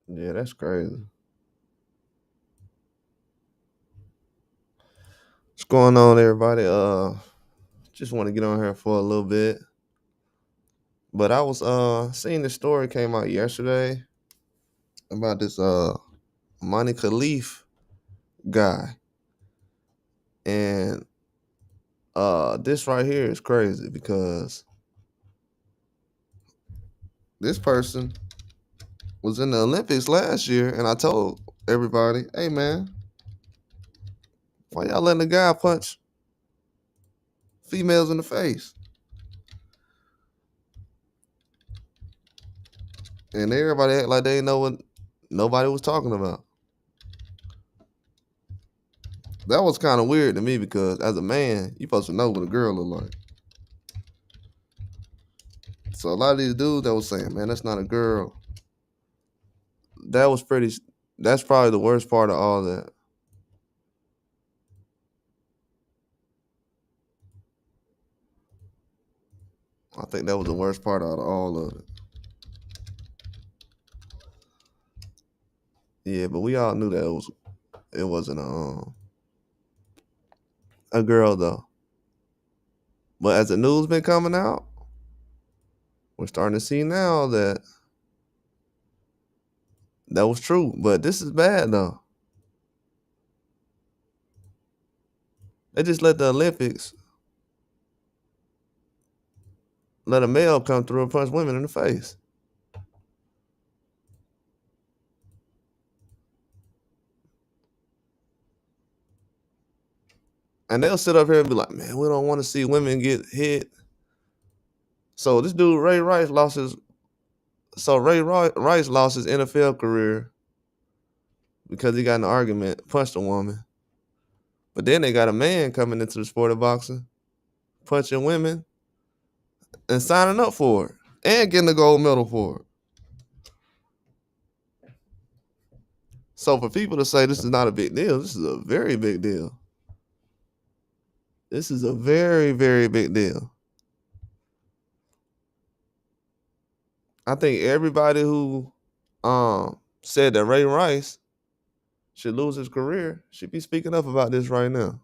Yeah, that's crazy. What's going on, everybody? Just want to get on here for a little bit. But I was seeing this story came out yesterday about this Money Khalif guy. And this right here is crazy because this person was in the Olympics last year, and I told everybody, hey man, why y'all letting the guy punch females in the face? And everybody act like they didn't know what nobody was talking about. That was kind of weird to me because as a man, you supposed to know what a girl look like. So a lot of these dudes that was saying, man, that's not a girl. That was pretty. That's probably the worst part of all that. I think that was the worst part out of all of it. Yeah, but we all knew that it wasn't a girl though. But as the news been coming out, we're starting to see now that that was true. But this is bad though. They just let the Olympics let a male come through and punch women in the face. And they'll sit up here and be like, man, we don't want to see women get hit. So this dude, Rice lost his NFL career because he got in an argument, punched a woman. But then they got a man coming into the sport of boxing, punching women and signing up for it and getting a gold medal for it. So for people to say this is not a big deal, this is a very big deal. This is a very, very big deal. I think everybody who said that Ray Rice should lose his career should be speaking up about this right now.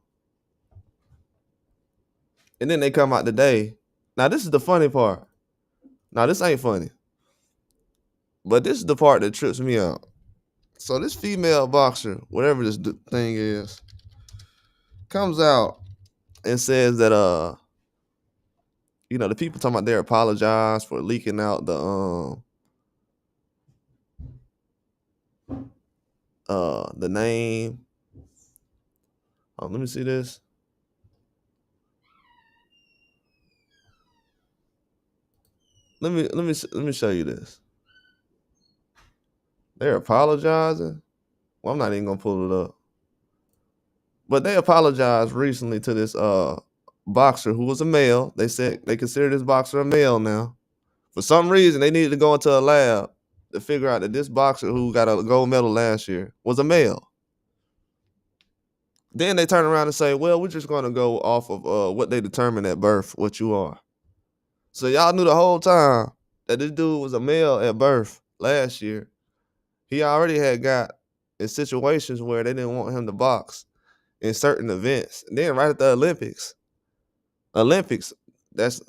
And then they come out today. Now this is the funny part. Now this ain't funny. But this is the part that trips me out. So this female boxer, whatever this thing is, comes out and says that the people talking about they apologize for leaking out the name. Let me see this. Let me show you this. They're apologizing. Well, I'm not even gonna pull it up. But they apologized recently to this boxer who was a male. They said they consider this boxer a male now. For some reason, they needed to go into a lab to figure out that this boxer who got a gold medal last year was a male. Then they turn around and say, well, we're just going to go off of what they determined at birth, what you are. So y'all knew the whole time that this dude was a male at birth last year. He already had got in situations where they didn't want him to box in certain events. And then right at the Olympics, that's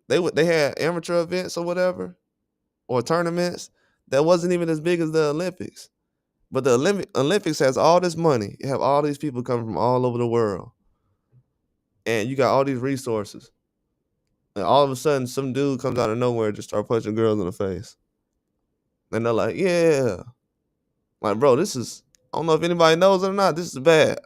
they had amateur events or whatever, or tournaments that wasn't even as big as the Olympics. But the Olympics has all this money. You have all these people coming from all over the world. And you got all these resources. And all of a sudden, some dude comes out of nowhere and just start punching girls in the face. And they're like, yeah. Like, bro, this is, I don't know if anybody knows it or not. This is bad.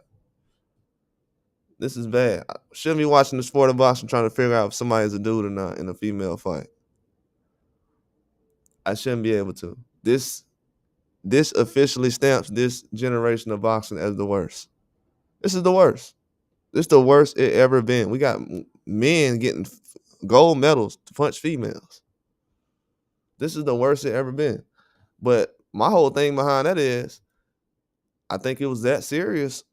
This is bad. I shouldn't be watching the sport of boxing trying to figure out if somebody's a dude or not in a female fight. I shouldn't be able to. This officially stamps this generation of boxing as the worst. This is the worst. This is the worst it ever been. We got men getting gold medals to punch females. This is the worst it ever been. But my whole thing behind that is, I think it was that serious.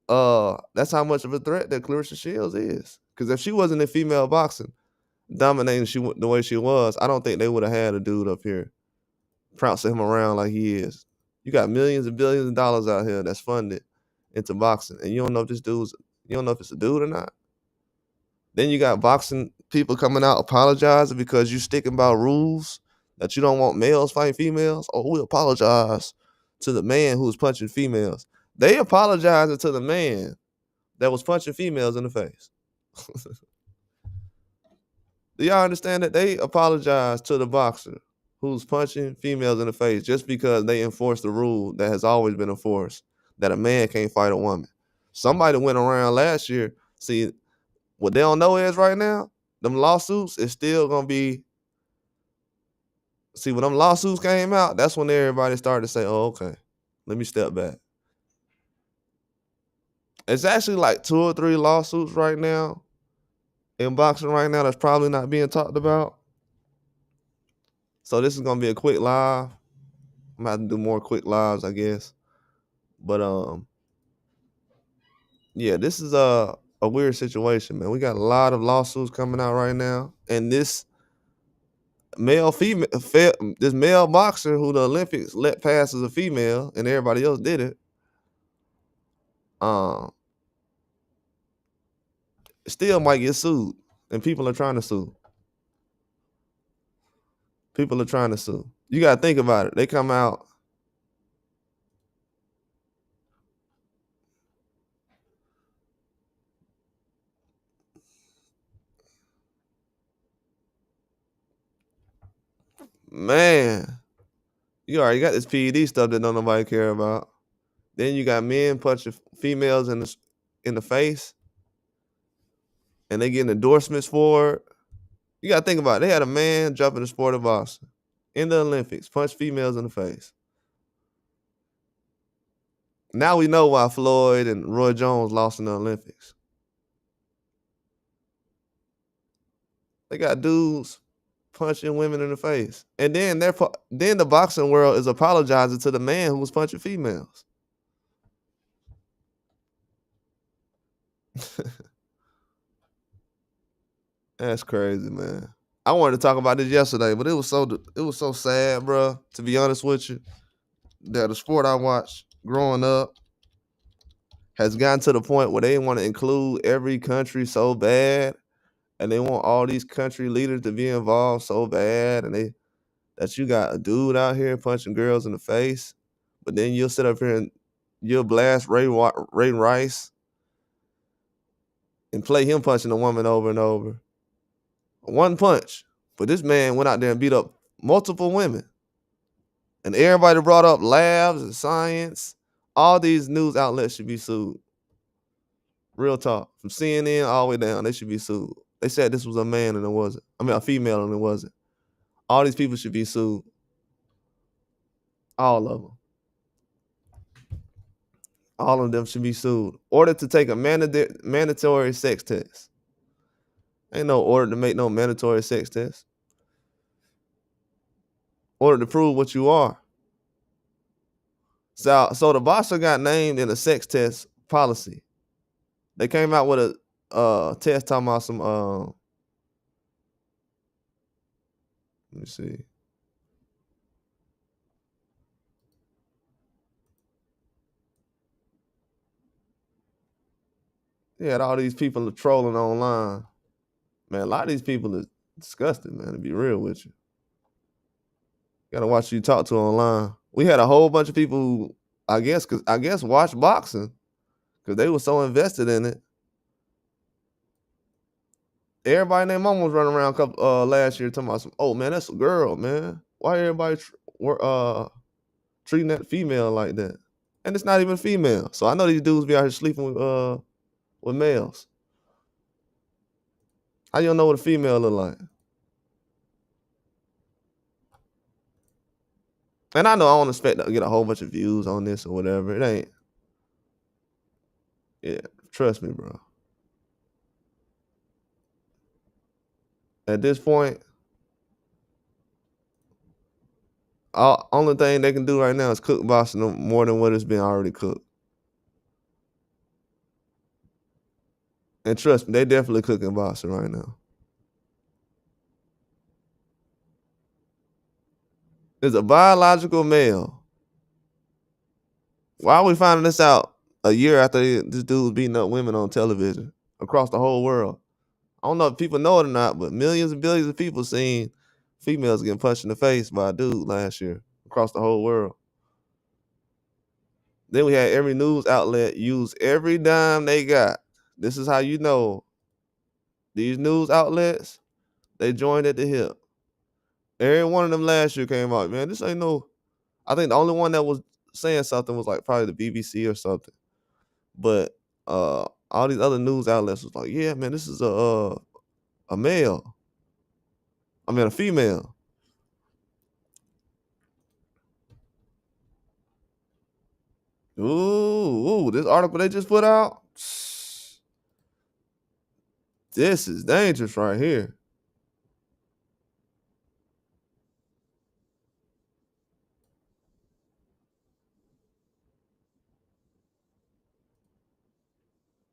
That's how much of a threat that Clarissa Shields is. Because if she wasn't in female boxing, dominating the way she was, I don't think they would have had a dude up here trouncing him around like he is. You got millions and billions of dollars out here that's funded into boxing, and you don't know if you don't know if it's a dude or not. Then you got boxing people coming out apologizing because you sticking by rules that you don't want males fighting females. Oh, we apologize to the man who was punching females. They apologizing to the man that was punching females in the face. Do y'all understand that they apologize to the boxer who's punching females in the face just because they enforced the rule that has always been enforced that a man can't fight a woman? Somebody went around last year. See, what they don't know is right now, them lawsuits is still gonna be. See, when them lawsuits came out, that's when everybody started to say, "Oh, okay, let me step back." It's actually like 2 or 3 lawsuits right now in boxing right now that's probably not being talked about. So this is gonna be a quick live. I'm gonna have to do more quick lives, I guess. But yeah, this is a weird situation, man. We got a lot of lawsuits coming out right now, and this this male boxer who the Olympics let pass as a female, and everybody else did it. Um, Still might get sued, and people are trying to sue. People are trying to sue. You gotta think about it. They come out. Man, you already got this PED stuff that don't nobody care about. Then you got men punching females in the face, and they getting endorsements for it. You gotta think about it. They had a man jump in the sport of boxing in the Olympics, punch females in the face. Now we know why Floyd and Roy Jones lost in the Olympics. They got dudes punching women in the face, and then then the boxing world is apologizing to the man who was punching females. That's crazy, man. I wanted to talk about this yesterday, but it was so sad, bro. To be honest with you, that the sport I watched growing up has gotten to the point where they want to include every country so bad, and they want all these country leaders to be involved so bad, and that you got a dude out here punching girls in the face, but then you'll sit up here and you'll blast Ray Rice and play him punching a woman over and over. One punch. But this man went out there and beat up multiple women. And everybody brought up labs and science. All these news outlets should be sued. Real talk. From CNN all the way down, they should be sued. They said this was a man and it wasn't. I mean, a female and it wasn't. All these people should be sued. All of them. All of them should be sued. Ordered to take a mandatory sex test. Ain't no order to make no mandatory sex test. Order to prove what you are. So the boxer got named in a sex test policy. They came out with a test talking about some let me see. They had all these people trolling online. Man, a lot of these people are disgusting, man, to be real with you. Gotta watch who you talk to online. We had a whole bunch of people who I guess watched boxing because they were so invested in it. Everybody and their mom was running around last year talking about some, oh man, that's a girl, man. Why everybody treating that female like that? And it's not even female. So I know these dudes be out here sleeping with males. How you don't know what a female look like? And I know I don't expect to get a whole bunch of views on this or whatever. It ain't. Yeah, trust me, bro. At this point, only thing they can do right now is cook boxing more than what it's been already cooked. And trust me, they definitely cooking boxing right now. is a biological male. Why are we finding this out a year after this dude was beating up women on television across the whole world? I don't know if people know it or not, but millions and billions of people seen females getting punched in the face by a dude last year across the whole world. Then we had every news outlet use every dime they got. This is how you know these news outlets, they joined at the hip. Every one of them last year came out, man, this ain't no. I think the only one that was saying something was like probably the BBC or something. But all these other news outlets was like, yeah, man, this is a male. I mean a female. Ooh, this article they just put out. This is dangerous right here.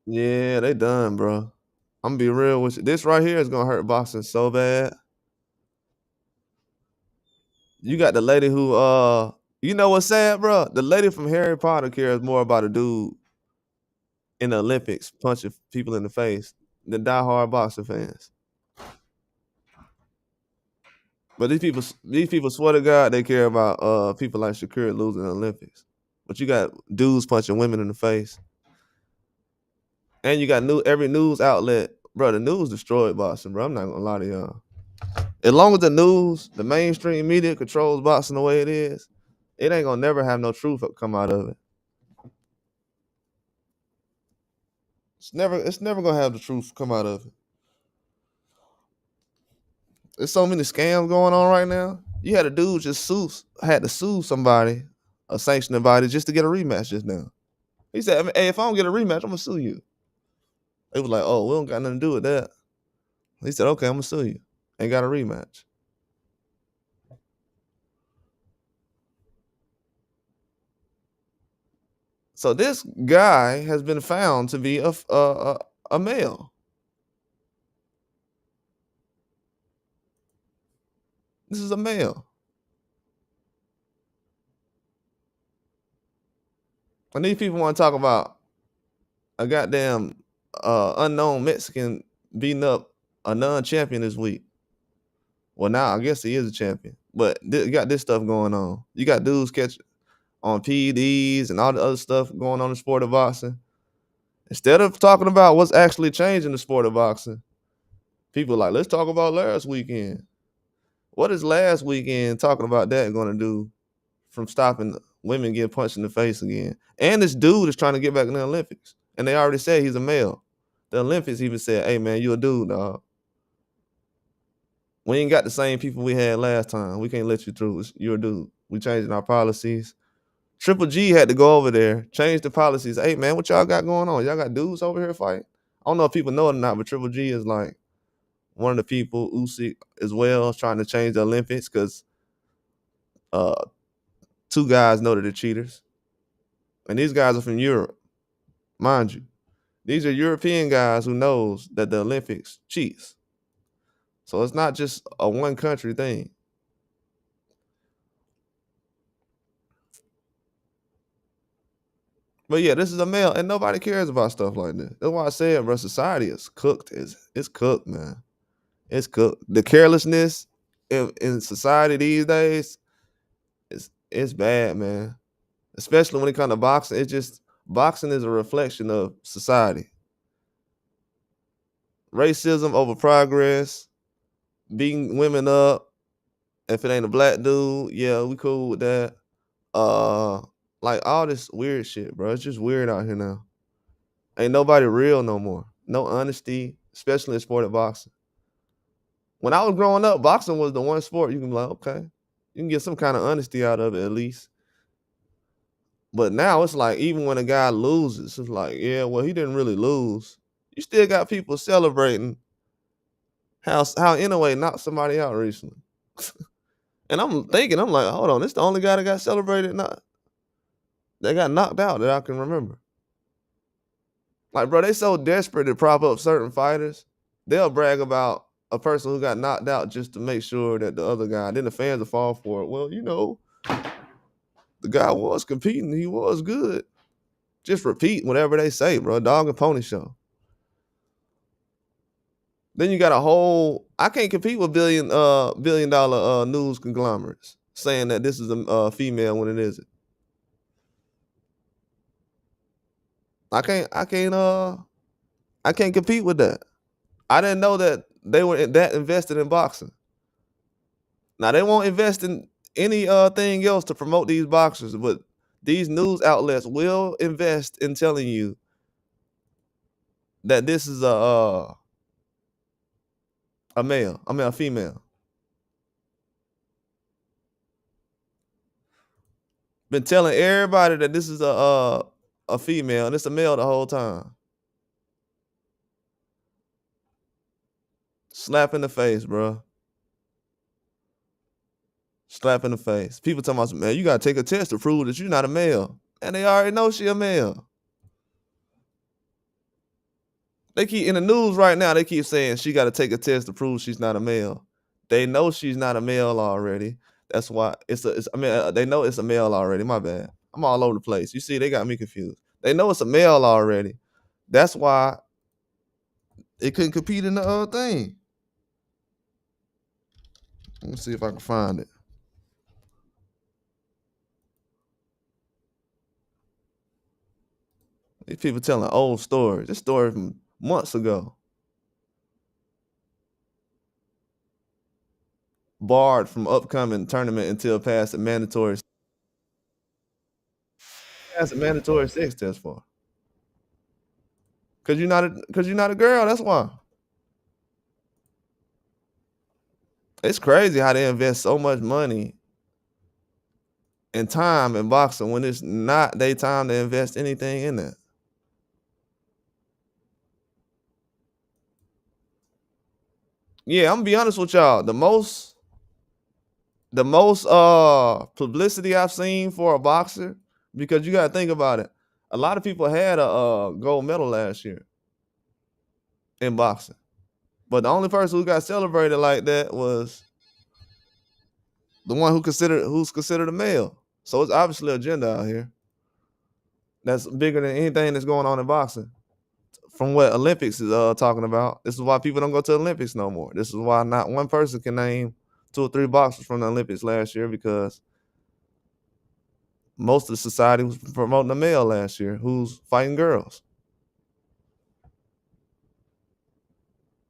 Yeah, they done, bro. I'm gonna be real with you. This right here is gonna hurt boxing so bad. You got the lady who you know what's sad, bro? The lady from Harry Potter cares more about a dude in the Olympics punching people in the face than diehard boxing fans. But these people swear to God they care about people like Shakur losing the Olympics. But you got dudes punching women in the face. And you got every news outlet, bro. The news destroyed boxing, bro. I'm not gonna lie to y'all. As long as the news, the mainstream media controls boxing the way it is, it ain't gonna never have no truth come out of it. It's never gonna have the truth come out of it. There's so many scams going on right now. You had a dude had to sue somebody, a sanctioning body, just to get a rematch just now. He said, "Hey, if I don't get a rematch, I'm gonna sue you." They was like, "Oh, we don't got nothing to do with that." He said, "Okay, I'm gonna sue you." Ain't got a rematch. So this guy has been found to be a male. This is a male. And these people want to talk about a goddamn unknown Mexican beating up a non-champion this week. Well, now I guess he is a champion, but you got this stuff going on. You got dudes catch on PEDs and all the other stuff going on in the sport of boxing. Instead of talking about what's actually changing the sport of boxing, people are like, let's talk about last weekend. What is last weekend talking about that going to do from stopping women getting punched in the face again? And this dude is trying to get back in the Olympics, and they already said he's a male. The Olympics even said, "Hey man, you a dude, dog. We ain't got the same people we had last time. We can't let you through. You're a dude. We changing our policies." Triple G had to go over there, change the policies. Hey man, what y'all got going on? Y'all got dudes over here fighting? I don't know if people know it or not, but Triple G is like one of the people, Usyk as well, trying to change the Olympics because uh, two guys know that they're cheaters. And these guys are from Europe, mind you. These are European guys who knows that the Olympics cheats. So it's not just a one country thing. But yeah, this is a male, and nobody cares about stuff like this. That's why I said, bro, society is cooked. It's cooked, man. It's cooked. The carelessness in society these days it's bad, man. Especially when it comes to boxing. It's just boxing is a reflection of society. Racism over progress, beating women up. If it ain't a black dude, yeah, we cool with that. Uh, like all this weird shit, bro. It's just weird out here now. Ain't nobody real no more. No honesty, especially in sport of boxing. When I was growing up, boxing was the one sport you can be like, okay, you can get some kind of honesty out of it at least. But now it's like even when a guy loses, it's like, yeah, well, he didn't really lose. You still got people celebrating how Inoue knocked somebody out recently. And I'm thinking, I'm like, hold on, this the only guy that got celebrated, not that got knocked out that I can remember. Like, bro, they so desperate to prop up certain fighters, they'll brag about a person who got knocked out just to make sure that the other guy, then the fans will fall for it. Well, the guy was competing. He was good. Just repeat whatever they say, bro. Dog and pony show. Then you got a whole. I can't compete with billion dollar news conglomerates saying that this is a female when it isn't. I can't compete with that. I didn't know that they were that invested in boxing. Now they won't invest in any thing else to promote these boxers, but these news outlets will invest in telling you that this is a male. I mean a female. Been telling everybody that this is a female and it's a male the whole time. Slap in the face, bro. Slap in the face. People talking about, man, you gotta take a test to prove that you're not a male. And they already know she a male. They keep in the news right now, they keep saying she gotta take a test to prove she's not a male. They know she's not a male already. That's why they know it's a male already. My bad. I'm all over the place. You see, they got me confused. They know it's a male already. That's why it couldn't compete in the other thing. Let me see if I can find it. These people telling old stories. This story from months ago. Barred from upcoming tournament until past a mandatory sex test for. Cause you're not a girl. That's why. It's crazy how they invest so much money and time in boxing when it's not their time to invest anything in that. Yeah, I'm gonna be honest with y'all. The most publicity I've seen for a boxer, because you gotta think about it. A lot of people had a gold medal last year in boxing. But the only person who got celebrated like that was the one who's considered a male. So it's obviously a agenda out here that's bigger than anything that's going on in boxing. From what Olympics is talking about, this is why people don't go to the Olympics no more. This is why not one person can name 2 or 3 boxers from the Olympics last year, because most of the society was promoting a male last year who's fighting girls.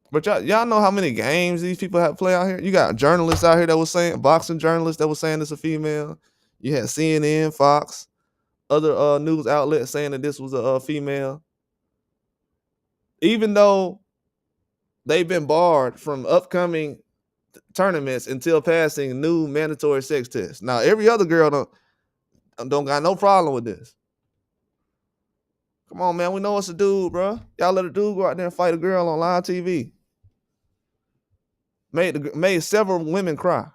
But y'all know how many games these people have play out here? You got journalists out here that was saying, boxing journalists that was saying it's a female. You had CNN, Fox, other news outlets saying that this was a female. Even though they've been barred from upcoming tournaments until passing new mandatory sex tests. Now, every other girl don't got no problem with this. Come on, man. We know it's a dude, bro. Y'all let a dude go out there and fight a girl on live TV. Made several women cry.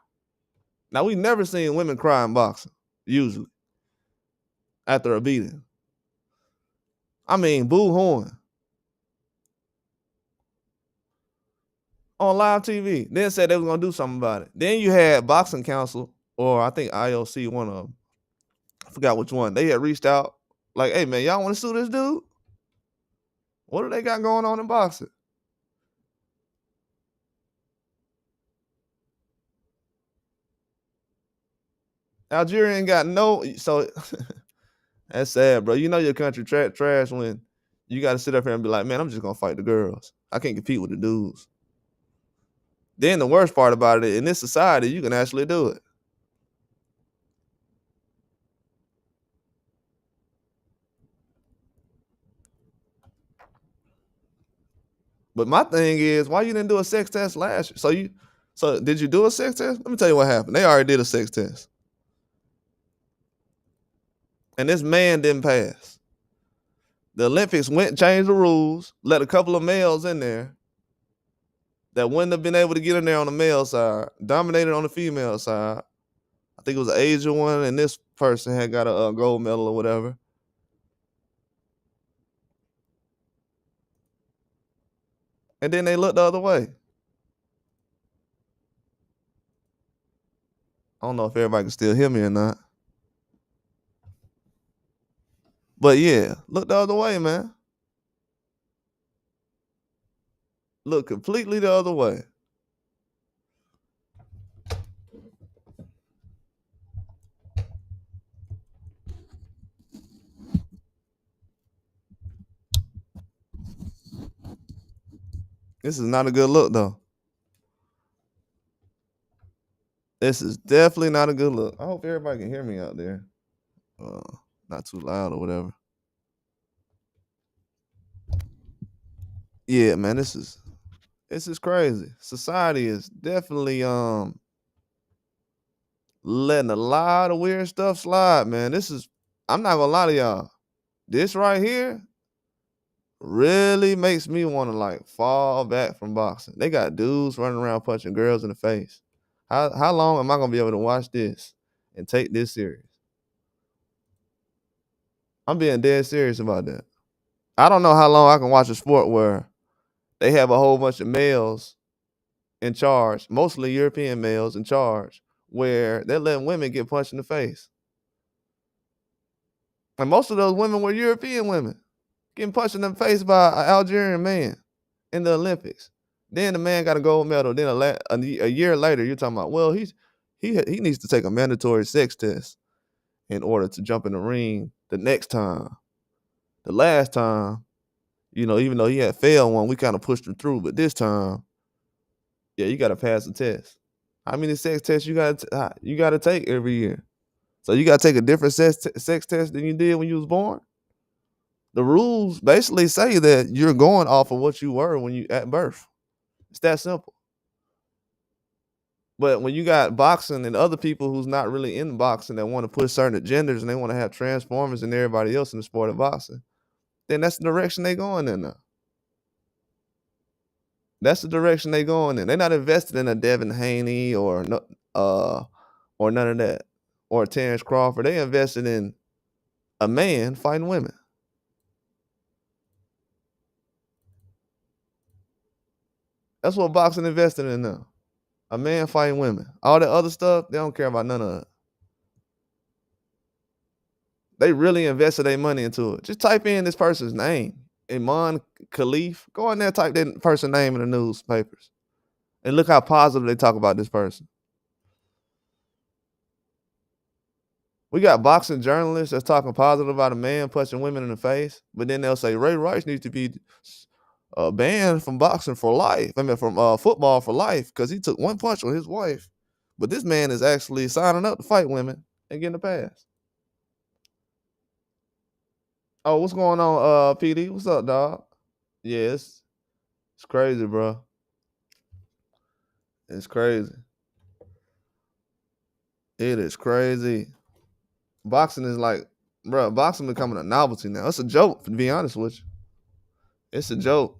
Now, we've never seen women cry in boxing, usually, after a beating. I mean, boo horn. On live TV. Then said they was going to do something about it. Then you had Boxing Council, or I think IOC, one of them. I forgot which one. They had reached out like, hey, man, y'all want to sue this dude? What do they got going on in boxing? Algeria ain't got no. So that's sad, bro. You know your country trash when you got to sit up here and be like, man, I'm just going to fight the girls. I can't compete with the dudes. Then the worst part about it, in this society, you can actually do it. But my thing is, why you didn't do a sex test last year? So did you do a sex test? Let me tell you what happened. They already did a sex test. And this man didn't pass. The Olympics went and changed the rules, let a couple of males in there that wouldn't have been able to get in there on the male side, dominated on the female side. I think it was an Asian one, and this person had got a gold medal or whatever. And then they looked the other way. I don't know if everybody can still hear me or not. But yeah, look the other way, man. Look completely the other way. This is not a good look though. This is definitely not a good look. I hope everybody can hear me out there. Uh, Not too loud or whatever. Yeah, man, this is crazy. Society is definitely letting a lot of weird stuff slide, man. I'm not gonna lie to y'all. This right here really makes me want to like fall back from boxing. They got dudes running around punching girls in the face. How long am I gonna be able to watch this and take this serious? I'm being dead serious about that. I don't know how long I can watch a sport where they have a whole bunch of males in charge, mostly European males in charge, where they're letting women get punched in the face. And most of those women were European women getting punched in the face by an Algerian man in the Olympics. Then the man got a gold medal. Then a year later, you're talking about, well, he needs to take a mandatory sex test in order to jump in the ring the next time. The last time, even though he had failed one, we kind of pushed him through. But this time, yeah, you got to pass the test. How many sex tests you got to take every year? So you got to take a different sex test than you did when you was born. The rules basically say that you're going off of what you were when you at birth. It's that simple. But when you got boxing and other people who's not really in boxing that want to push certain agendas and they want to have transformers and everybody else in the sport of boxing, then that's the direction they going in now. That's the direction they going in. They're not invested in a Devin Haney or none of that, or Terrence Crawford. They invested in a man fighting women. That's what boxing invested in now. A man fighting women. All the other stuff, they don't care about none of it. They really invested their money into it. Just type in this person's name, Iman Khalif. Go in there, type that person's name in the newspapers, and look how positive they talk about this person. We got boxing journalists that's talking positive about a man punching women in the face, but then they'll say Ray Rice needs to be banned from boxing for life. I mean, from football for life because he took one punch on his wife. But this man is actually signing up to fight women and getting a pass. Oh, what's going on, PD? What's up, dog? Yeah, it's crazy, bro. It's crazy. It is crazy. Boxing is like, bro, boxing becoming a novelty now. It's a joke, to be honest with you. It's a joke.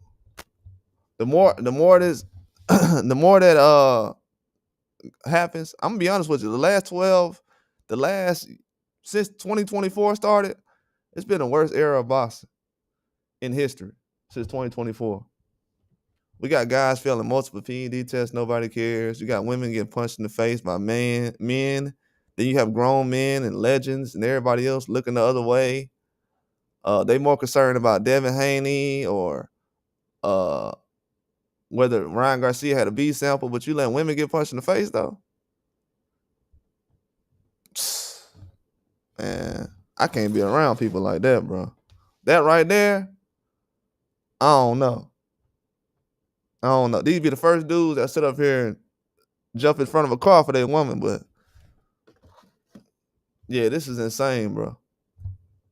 The more this the more that happens, I'm gonna be honest with you. The last since 2024 started, it's been the worst era of boxing in history since 2024. We got guys failing multiple PED tests, nobody cares. You got women getting punched in the face by men. Then you have grown men and legends and everybody else looking the other way. They more concerned about Devin Haney or uh, whether Ryan Garcia had a B sample, but you let women get punched in the face though. Man, I can't be around people like that, bro. That right there, I don't know. I don't know. These be the first dudes that sit up here and jump in front of a car for their woman, but yeah, this is insane, bro.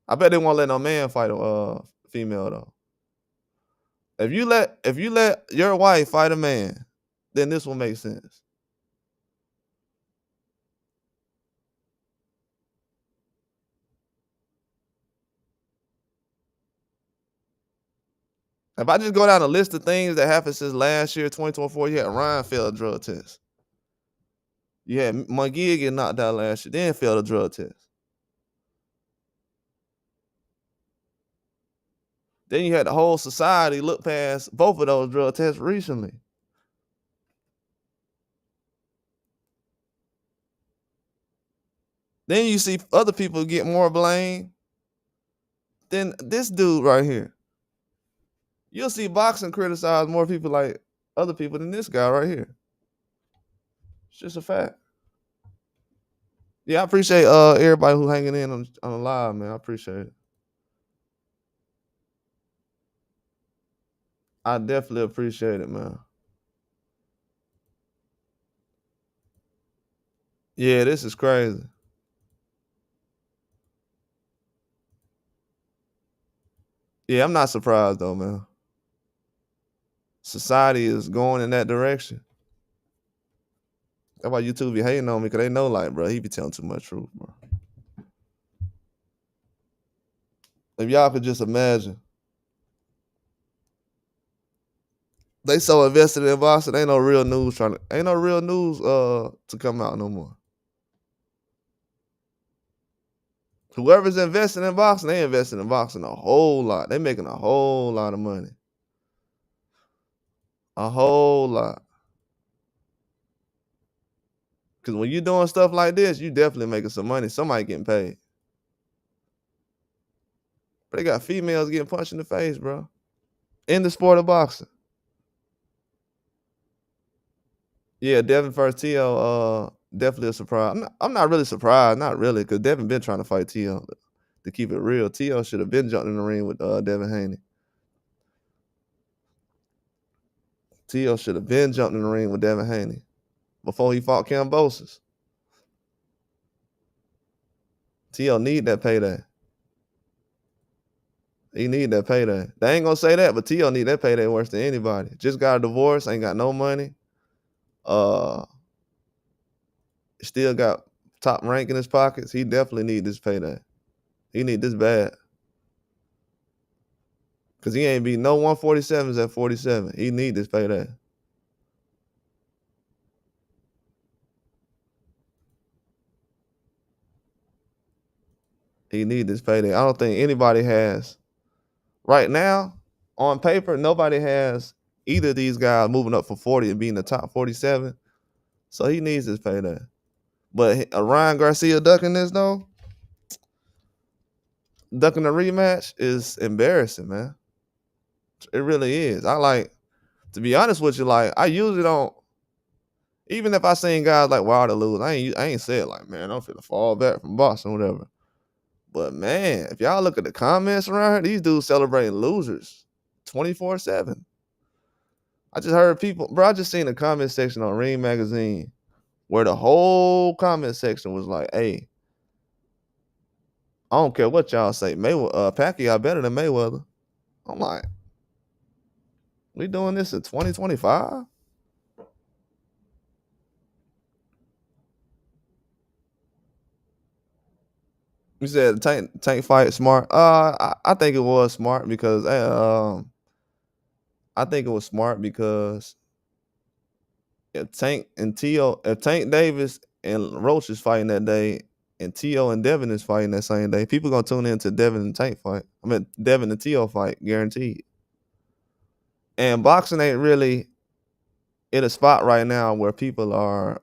I bet they won't let no man fight a female though. If you let your wife fight a man, then this will make sense. If I just go down a list of things that happened since last year, 2024, you had Ryan fail a drug test. You had McGee get knocked out last year, then failed a drug test. Then you had the whole society look past both of those drug tests recently. Then you see other people get more blame than this dude right here. You'll see boxing criticize more people like other people than this guy right here. It's just a fact. Yeah, I appreciate everybody who hanging in on the live, man. I appreciate it. I definitely appreciate it, man. Yeah, this is crazy. Yeah, I'm not surprised though, man. Society is going in that direction. That's why YouTube be hating on me, because they know, like, bro, he be telling too much truth, bro. If y'all could just imagine, they so invested in boxing, ain't no real news to come out no more. Whoever's investing in boxing, they investing in boxing a whole lot. They making a whole lot of money. A whole lot. Because when you doing stuff like this, you definitely making some money. Somebody getting paid. But they got females getting punched in the face, bro. In the sport of boxing. Yeah, Devin first T.O. Definitely a surprise. I'm not really surprised, not really, because Devin been trying to fight T.O. To keep it real. T.O. should have been jumping in the ring with Devin Haney. T.O. should have been jumping in the ring with Devin Haney before he fought Kambosos. T.O. need that payday. He need that payday. They ain't gonna say that, but T.O. need that payday worse than anybody. Just got a divorce, ain't got no money. Still got top rank in his pockets. He definitely need this payday. He need this bad. Cause he ain't beat no 147s at 47. He need this payday. He need this payday. I don't think anybody has right now on paper. Nobody has either of these guys moving up for 40 and being the top 47. So he needs this payday. But Ryan Garcia ducking this though, ducking the rematch is embarrassing, man. It really is. To be honest with you, like I usually don't. Even if I seen guys like Wilder lose, I ain't said like, man, I'm finna fall back from boxing or whatever. But man, if y'all look at the comments around here, these dudes celebrating losers 24/7. I just heard people, bro. I just seen the comment section on Ring Magazine where the whole comment section was like, hey, I don't care what y'all say. Pacquiao better than Mayweather. I'm like, we doing this in 2025? You said Tank fight smart. I think it was smart because I think it was smart because if Tank Davis and Roach is fighting that day, and T.O. and Devin is fighting that same day, people gonna tune in to Devin and Tank fight. I mean Devin and T.O. fight, guaranteed. And boxing ain't really in a spot right now where people are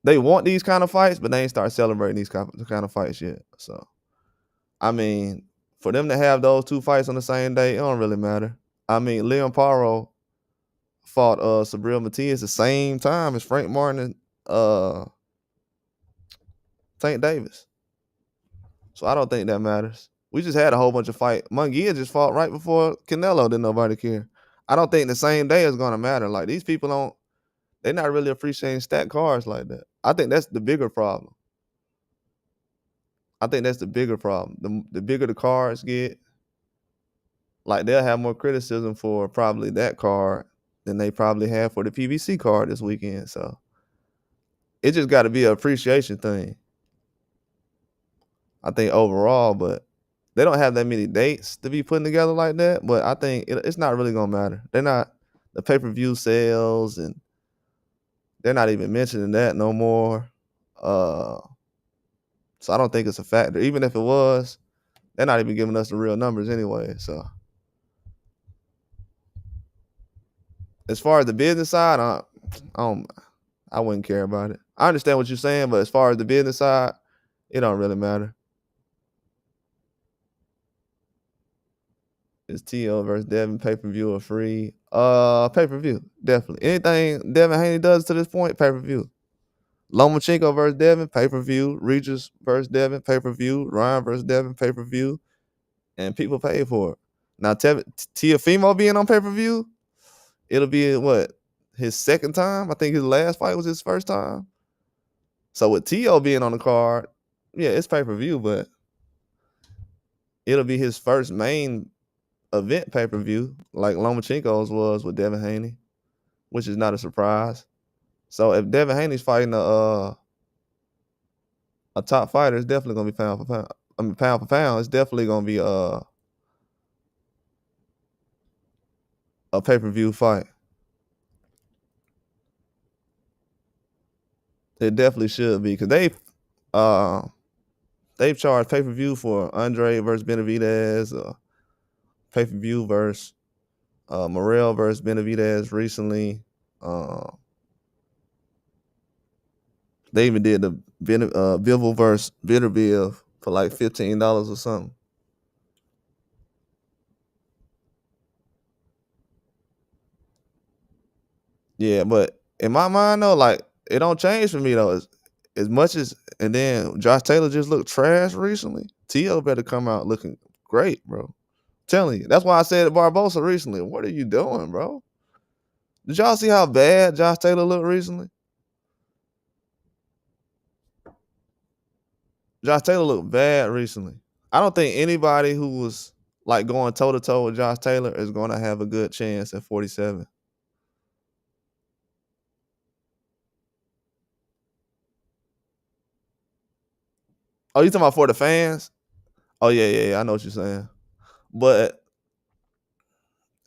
they want these kind of fights, but they ain't start celebrating these kind of fights yet. So I mean, for them to have those two fights on the same day, it don't really matter. I mean, Leon Paro fought Sabril Matias the same time as Frank Martin and Tank Davis. So I don't think that matters. We just had a whole bunch of fight. Munguia just fought right before Canelo. Didn't nobody care. I don't think the same day is gonna matter. Like these people they're not really appreciating stacked cards like that. I think that's the bigger problem. I think that's the bigger problem. The bigger the cards get, like they'll have more criticism for probably that card than they probably have for the PBC card this weekend. So it just got to be an appreciation thing, I think, overall. But they don't have that many dates to be putting together like that. But I think it's not really gonna matter. They're not the pay-per-view sales, and they're not even mentioning that no more. So I don't think it's a factor. Even if it was, they're not even giving us the real numbers anyway. So as far as the business side, I wouldn't care about it. I understand what you're saying, but as far as the business side, it don't really matter. It's T.O. versus Devin pay-per-view or free? Pay-per-view, definitely. Anything Devin Haney does to this point, pay-per-view. Lomachenko versus Devin, pay-per-view. Regis versus Devin, pay-per-view. Ryan versus Devin, pay-per-view. And people pay for it. Now, Teofimo being on pay-per-view, it'll be what? His second time? I think his last fight was his first time. So with T.O. being on the card, yeah, it's pay-per-view, but it'll be his first main event pay-per-view, like Lomachenko's was with Devin Haney, which is not a surprise. So if Devin Haney's fighting a top fighter, it's definitely gonna be pound for pound. I mean, pound for pound, it's definitely gonna be a pay-per-view fight. It definitely should be because they've charged pay-per-view for Andre versus Benavidez, pay-per-view versus Morrell versus Benavidez recently. They even did the Bivol versus Bitterbiv for like $15 or something. Yeah, but in my mind though, like it don't change for me though. As much as and then Josh Taylor just looked trash recently. T.O. better come out looking great, bro. Telling you. That's why I said to Barbosa recently. What are you doing, bro? Did y'all see how bad Josh Taylor looked recently? Josh Taylor looked bad recently. I don't think anybody who was like going toe to toe with Josh Taylor is going to have a good chance at 47. Oh, you talking about for the fans? Oh yeah. I know what you're saying. But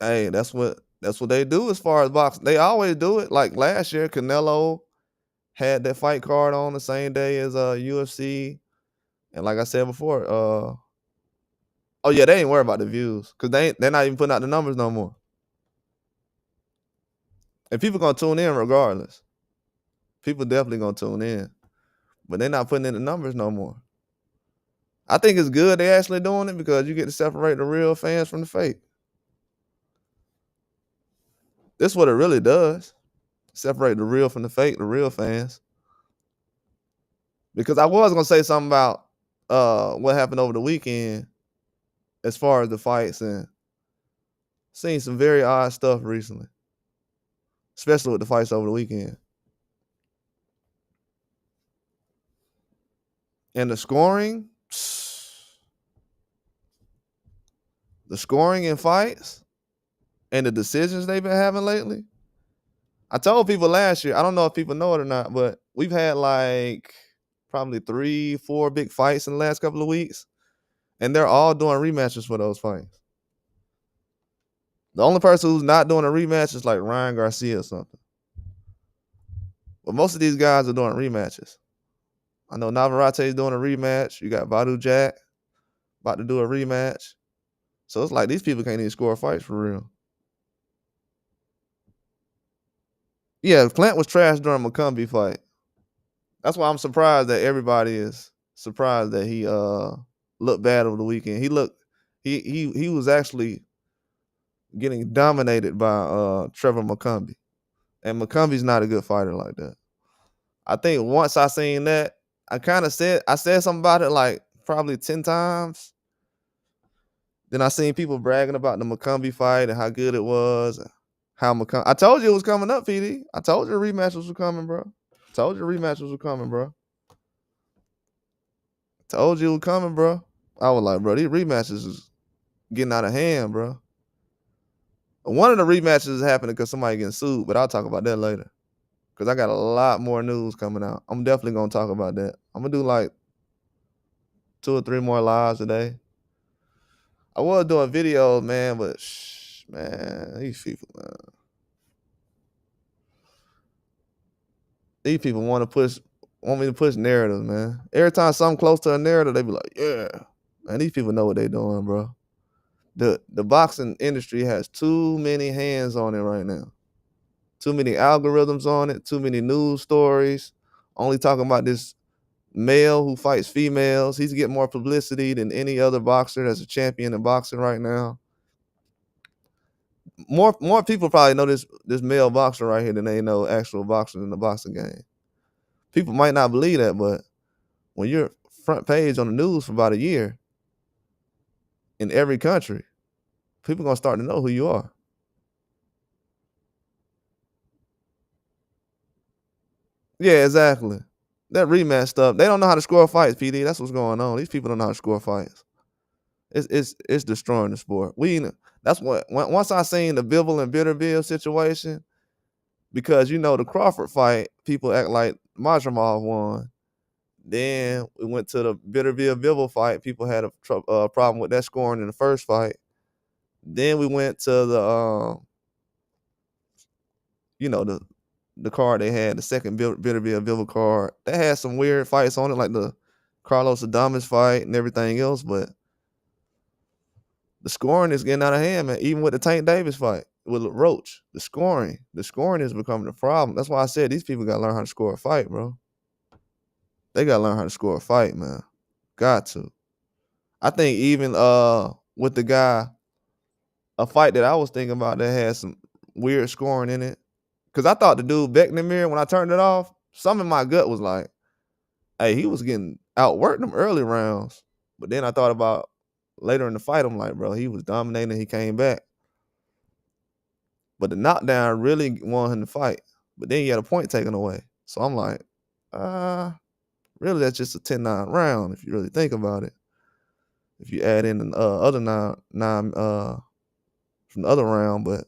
hey, that's what they do as far as boxing. They always do it. Like last year, Canelo had that fight card on the same day as UFC. And like I said before, oh yeah, they ain't worried about the views because they're not even putting out the numbers no more. And people gonna tune in regardless. People definitely gonna tune in, but they're not putting in the numbers no more. I think it's good they actually doing it because you get to separate the real fans from the fake. This is what it really does. Separate the real from the fake, the real fans. Because I was gonna say something about what happened over the weekend as far as the fights and seen some very odd stuff recently. Especially with the fights over the weekend. And the scoring in fights and the decisions they've been having lately. I told people last year, I don't know if people know it or not, but we've had like probably 3-4 big fights in the last couple of weeks, and they're all doing rematches for those fights. The only person who's not doing a rematch is like Ryan Garcia or something. But most of these guys are doing rematches. I know Navarrete is doing a rematch. You got Badu Jack about to do a rematch. So it's like these people can't even score fights for real. Yeah, Plant was trash during McCombie fight. That's why I'm surprised that everybody is surprised that he looked bad over the weekend. He was actually getting dominated by Trevor McCombie. And McCombie's not a good fighter like that. I think once I seen that, I said something about it like probably 10 times. Then I seen people bragging about the McCombie fight and how good it was. How McCombie, I told you it was coming up, PD. I told you the rematches were coming, bro. Told you the rematches were coming, bro. Told you it was coming, bro. I was like, bro, these rematches is getting out of hand, bro. One of the rematches is happening because somebody getting sued, but I'll talk about that later. Because I got a lot more news coming out. I'm definitely going to talk about that. I'm going to do like 2 or 3 more lives today. I was doing videos, man, but man, these people, man. These people want me to push narratives, man. Every time something close to a narrative, they be like, yeah. Man, these people know what they doing, bro. The boxing industry has too many hands on it right now. Too many algorithms on it, too many news stories, only talking about this male who fights females. He's getting more publicity than any other boxer that's a champion in boxing right now. More people probably know this male boxer right here than they know actual boxers in the boxing game. People might not believe that, but when you're front page on the news for about a year in every country, people gonna start to know who you are. Yeah, exactly. That rematch stuff, they don't know how to score fights, PD. That's what's going on. These people don't know how to score fights. It's destroying the sport. That's what once I seen the Bivol and Bitterbill situation, because the Crawford fight, people act like Majramov won. Then we went to the Bitterbill Bivol fight. People had a problem with that scoring in the first fight. Then we went to the card they had, the second Bitterbill Bivol card. That had some weird fights on it, like the Carlos Adames fight and everything else, but the scoring is getting out of hand, man. Even with the Tank Davis fight with Roach, the scoring is becoming a problem. That's why I said these people got to learn how to score a fight, bro. They got to learn how to score a fight, man. Got to. I think even with the guy, a fight that I was thinking about that had some weird scoring in it. Because I thought the dude Becknamir, when I turned it off, something in my gut was like, hey, he was getting outworked in them early rounds. But then I thought about later in the fight, I'm like, bro, he was dominating. He came back. But the knockdown really won him the fight. But then he had a point taken away. So I'm like, really, that's just a 10-9 round if you really think about it. If you add in the other nine from the other round. But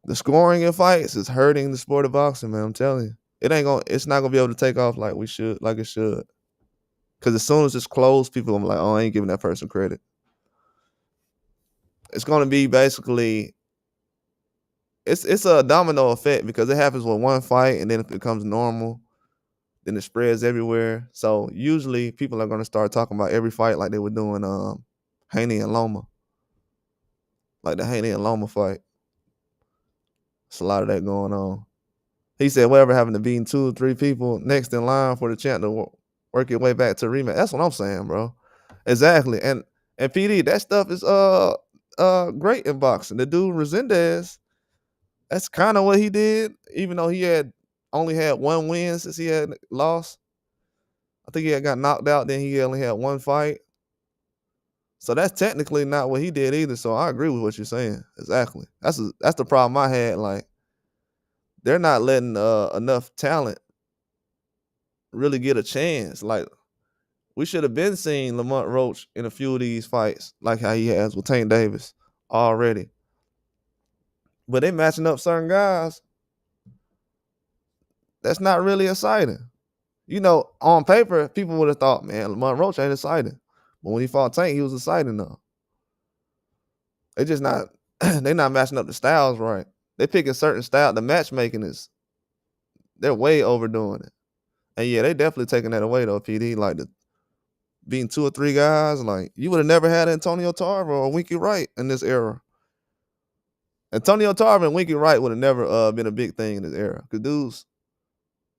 the scoring in fights is hurting the sport of boxing, man. I'm telling you. It's not gonna be able to take off like it should. Because as soon as it's close, people are like, oh, I ain't giving that person credit. It's gonna be basically it's a domino effect because it happens with one fight and then it becomes normal, then it spreads everywhere. So usually people are gonna start talking about every fight like they were doing Haney and Loma. Like the Haney and Loma fight. It's a lot of that going on. He said, whatever happened to beating 2 or 3 people next in line for the champ to work your way back to a rematch. That's what I'm saying, bro. Exactly. And PD, that stuff is great in boxing. The dude Resendez, that's kind of what he did, even though he had only had 1 win since he had lost. I think he had got knocked out, then he only had 1 fight. So that's technically not what he did either. So I agree with what you're saying. Exactly. That's the problem I had. Like, they're not letting enough talent really get a chance. Like, we should have been seeing Lamont Roach in a few of these fights, like how he has with Tank Davis already. But they matching up certain guys. That's not really exciting. On paper, people would have thought, man, Lamont Roach ain't exciting. But when he fought Tank, he was exciting though. They just not they not matching up the styles right. They picking certain style. The matchmaking they're way overdoing it. And yeah, they definitely taking that away though, PD. Like being 2 or 3 guys, like you would have never had Antonio Tarver or Winky Wright in this era. Antonio Tarver and Winky Wright would have never been a big thing in this era. Cause dudes,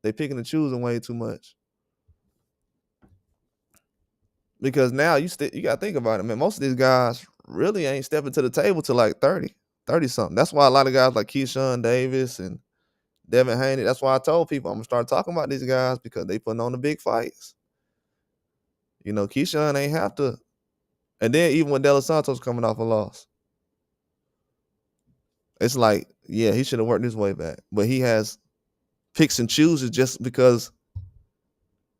they picking and choosing way too much. Because now you gotta think about it, man. Most of these guys really ain't stepping to the table till like 30 something. That's why a lot of guys like Keyshawn Davis and Devin Haney, that's why I told people I'm gonna start talking about these guys because they putting on the big fights. Keyshawn ain't have to. And then even when De Los Santos coming off a loss, it's like, yeah, he should have worked his way back. But he has picks and chooses just because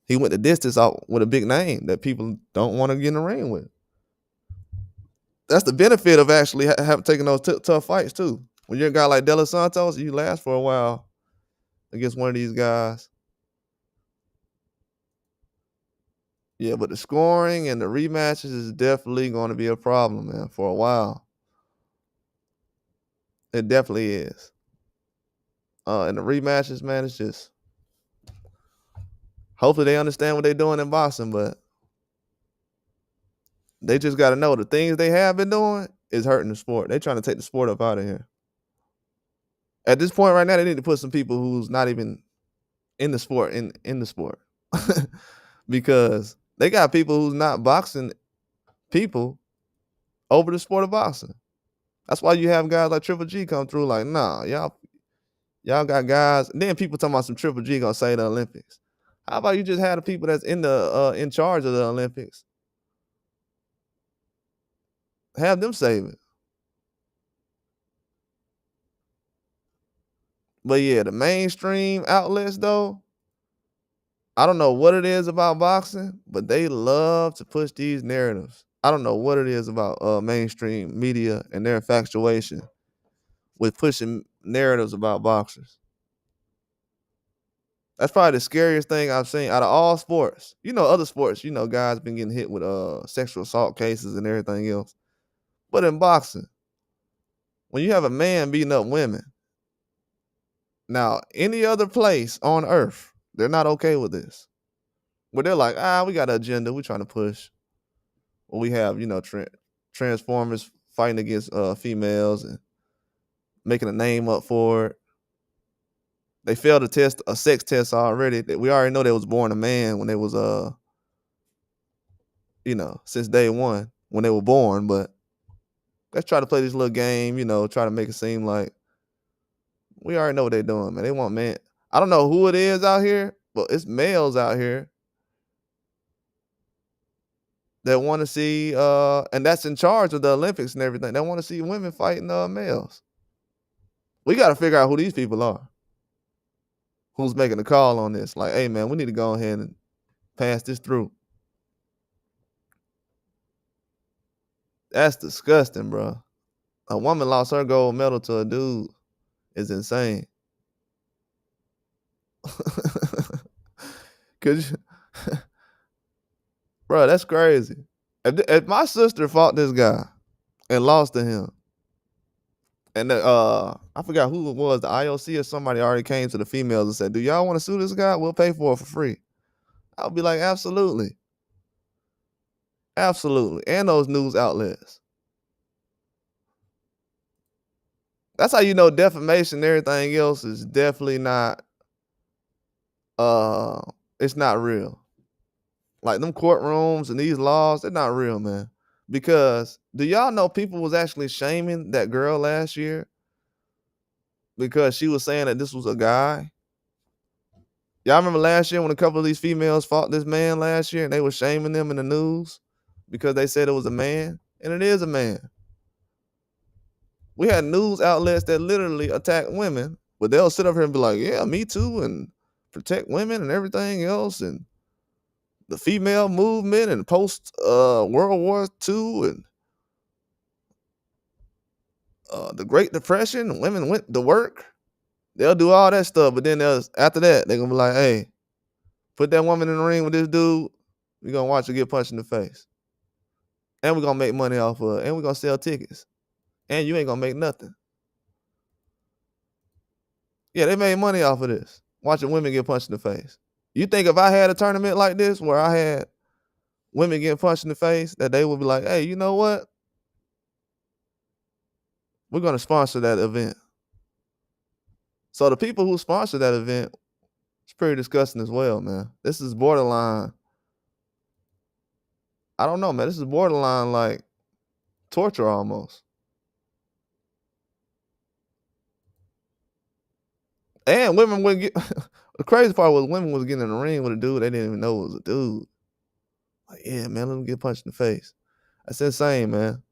he went the distance out with a big name that people don't want to get in the ring with. That's the benefit of actually taking those tough fights too. When you're a guy like De Los Santos, you last for a while against one of these guys. Yeah, but the scoring and the rematches is definitely going to be a problem, man, for a while. It definitely is. And the rematches, man, it's just hopefully they understand what they're doing in boxing, but they just got to know the things they have been doing is hurting the sport. They're trying to take the sport up out of here. At this point right now, they need to put some people who's not even in the sport, in the sport. Because they got people who's not boxing people over the sport of boxing. That's why you have guys like Triple G come through like, nah, y'all got guys. And then people talking about some Triple G gonna say the Olympics. How about you just have the people that's in charge of the Olympics? Have them save it. But yeah, the mainstream outlets though, I don't know what it is about boxing, but they love to push these narratives. I don't know what it is about mainstream media and their infatuation with pushing narratives about boxers. That's probably the scariest thing I've seen out of all sports. You know, other sports, you know, guys been getting hit with sexual assault cases and everything else. But in boxing, when you have a man beating up women, now any other place on earth, they're not okay with this. But they're like, we got an agenda we're trying to push. Well, we have, you know, transformers fighting against females and making a name up for it. They failed to test a sex test already. We already know they was born a man when they was you know, since day one when they were born. But let's try to play this little game, you know, try to make it seem like we already know what they're doing, man. They want man. I don't know who it is out here, but it's males out here that want to see and that's in charge of the Olympics and everything. They want to see women fighting males. We got to figure out who these people are. Who's making the call on this? Like, hey man, we need to go ahead and pass this through. That's disgusting, bro. A woman lost her gold medal to a dude is insane. Cause, bro, that's crazy. If my sister fought this guy and lost to him, and I forgot who it was, the IOC or somebody already came to the females and said, "Do y'all want to sue this guy? We'll pay for it for free." I would be like, absolutely, absolutely, and those news outlets. That's how you know defamation and everything else is definitely not. Uh, it's not real. Like them courtrooms and these laws, they're not real, man. Because do y'all know people was actually shaming that girl last year because she was saying that this was a guy? Y'all remember last year when a couple of these females fought this man last year and they were shaming them in the news because they said it was a man? And it is a man. We had news outlets that literally attack women, but they'll sit up here and be like, yeah, me too, and protect women and everything else, and the female movement and post World War II and the Great Depression, women went to work. They'll do all that stuff, but then after that, they're gonna be like, hey, put that woman in the ring with this dude, we're gonna watch her get punched in the face. And we're gonna make money off of it, and we're gonna sell tickets. And you ain't gonna make nothing. Yeah, they made money off of this, watching women get punched in the face. You think if I had a tournament like this where I had women getting punched in the face, that they would be like, hey, you know what? We're gonna sponsor that event. So the people who sponsor that event, it's pretty disgusting as well, man. This is borderline. I don't know, man. This is borderline like torture almost. And women wouldn't get the crazy part was women was getting in the ring with a dude they didn't even know it was a dude. Like, yeah, man, let me get punched in the face. That's insane, man.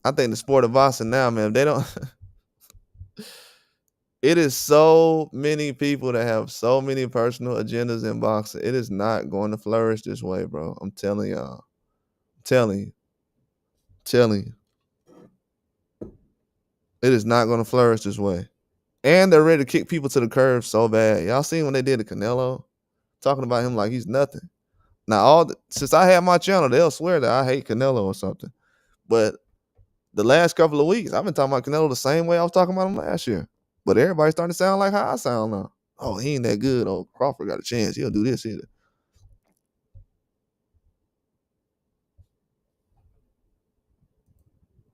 I think the sport of boxing now, man, they don't it is so many people that have so many personal agendas in boxing. It is not going to flourish this way, bro. I'm telling y'all. I'm telling you. Telling you. It is not going to flourish this way. And they're ready to kick people to the curb so bad. Y'all seen when they did to Canelo? Talking about him like he's nothing. Now, since I have my channel, they'll swear that I hate Canelo or something. But the last couple of weeks, I've been talking about Canelo the same way I was talking about him last year. But everybody's starting to sound like how I sound now. Oh, he ain't that good. Oh, Crawford got a chance. He'll do this either.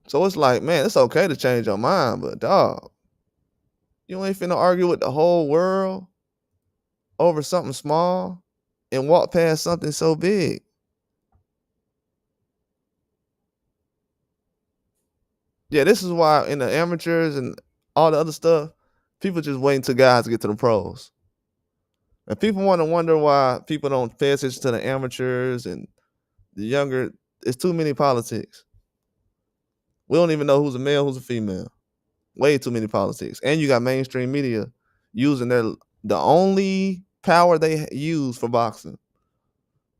So it's like, man, it's okay to change your mind, but dog, You ain't finna argue with the whole world over something small and walk past something so big. Yeah, this is why in the amateurs and all the other stuff, people just wait until guys get to the pros. And people want to wonder why people don't pay attention to the amateurs and the younger. It's too many politics. We don't even know who's a male, who's a female. Way too many politics. And you got mainstream media using the only power they use for boxing